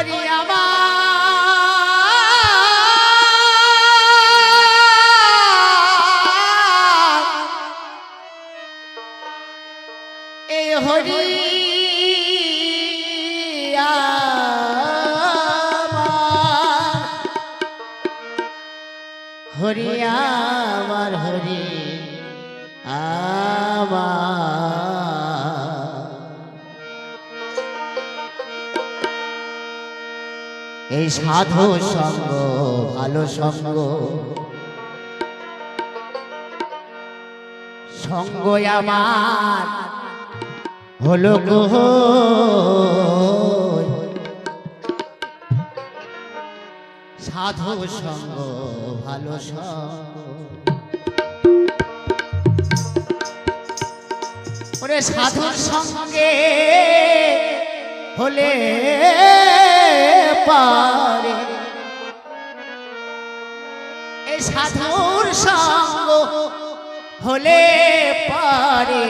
হরি আমার এই হরি হরি আমার হরি আমার এই সাধু সঙ্গ ভালো সঙ্গ সঙ্গ আমার হলো গো সাধু সঙ্গ ভালো সঙ্গ ওরে সাধুর সঙ্গে হলে পারে এই সাধুর সঙ্গ হলে পারে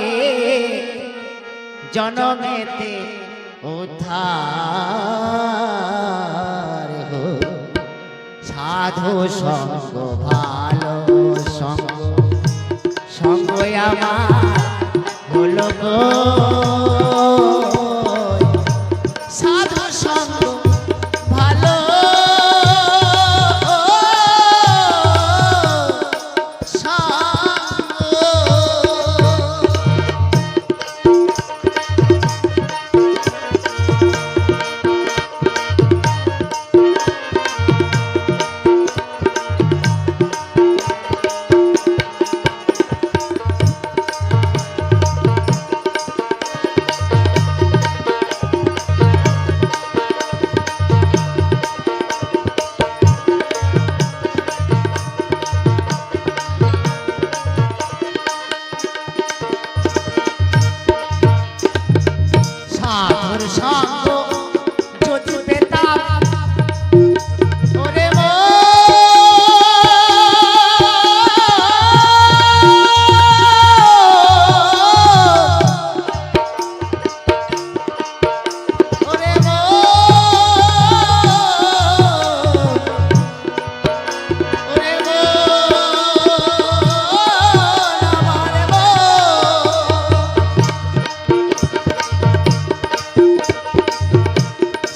জনমেতে উদ্ধার হো সাধু সঙ্গ ভালো সঙ্গ সঙ্গ আমার হলো গো সাধু সঙ্গ ভালো সাধুর সঙ্গ যদি পেতাম ওরে ওরে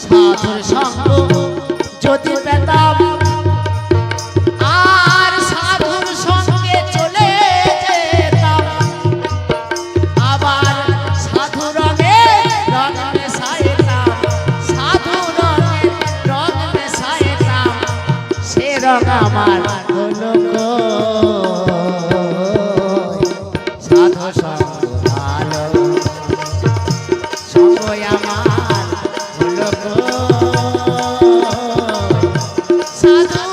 সাধুর সঙ্গ যদি পেতাম আর সাধুর সঙ্গে চলে যেতাম আবার সাধু রঙে রং মেশাইতাম সাধু রঙে রং মেশাইতাম সে রং আমার হলো গো সাধু সঙ্গ ভালো সঙ্গ আমার হলো গো সাধু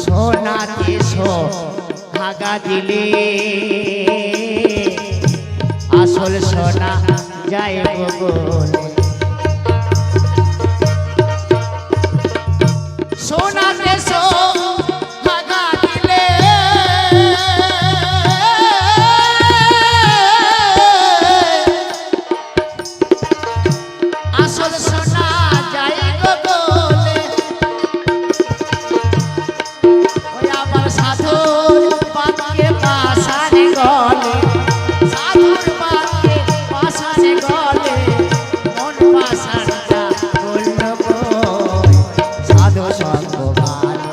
সোনাতে সোহাগা দিলে আসল সোনা যায় বলে সোনাতে সোহাগা দিলে আসল সোনা যায় বলে সাধুর পাকে পাশানে গলে সাধুর পাকে পাশানে গলে মন পাশানটা বলল গো সাধু সঙ্গ ভালো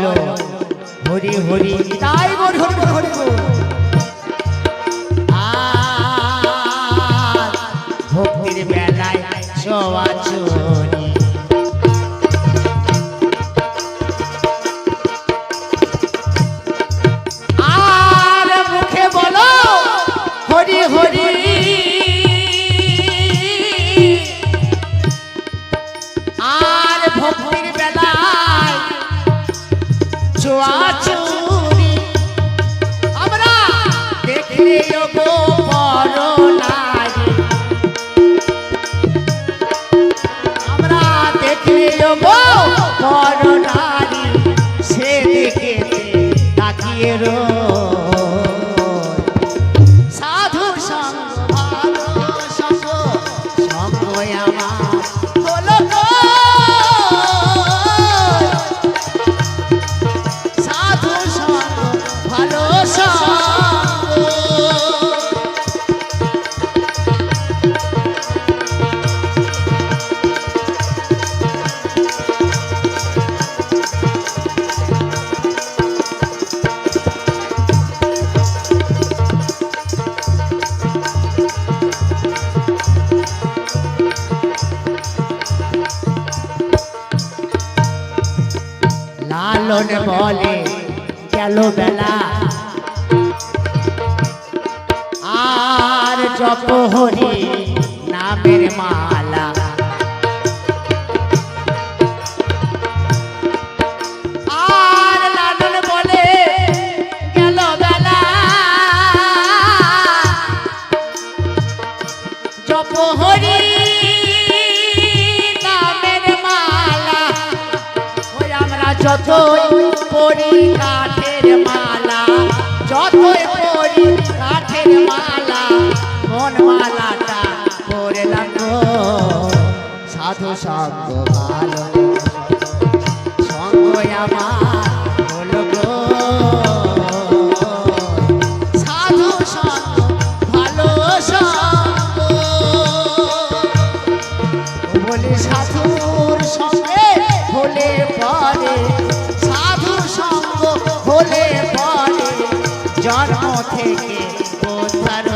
বলো হরি হরি তাই বল হরি বল হরি বল আর ভক্তির বেলায় চোয়াচুরি আর মুখে বলো হরি হরি আর ভক্তির বেলায় চোয়াচুরি আমরা দেখলে গো বড় নারী আমরা দেখলে গো বড় নারী সেদিকে তাকিয়ে সাধু সঙ্গ ভালো সঙ্গ সঙ্গ আমার হলো গো সাধু সঙ্গ ভালো সঙ্গ লালন বলে গেল বেলা আর জপ হরি নামের মালা আর লালন বলে গেল বেলা জপ হরি যতই পরি কাঠের মালা যতই পরি কাঠের মালা মন মালাটা পড়লাম গো সাধু সঙ্গ ভালো সঙ্গ আমার হলো গো সাধু সঙ্গ ভালো সঙ্গ বলি সাধুর সঙ্গে হলে পরে সাধু সঙ্গ হলে পরে জন্ম থেকে উদ্ধার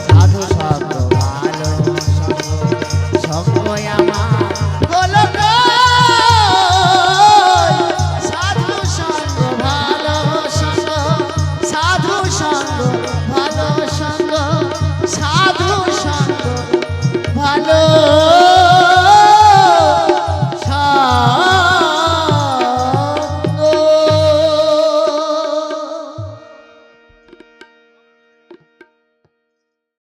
সাধু সঙ্গ ভালো সঙ্গ সঙ্গ আমার হলো গো সাধু সঙ্গ ভালো সঙ্গ সাধু সঙ্গ ভালো সঙ্গ সাধু সঙ্গ ভালো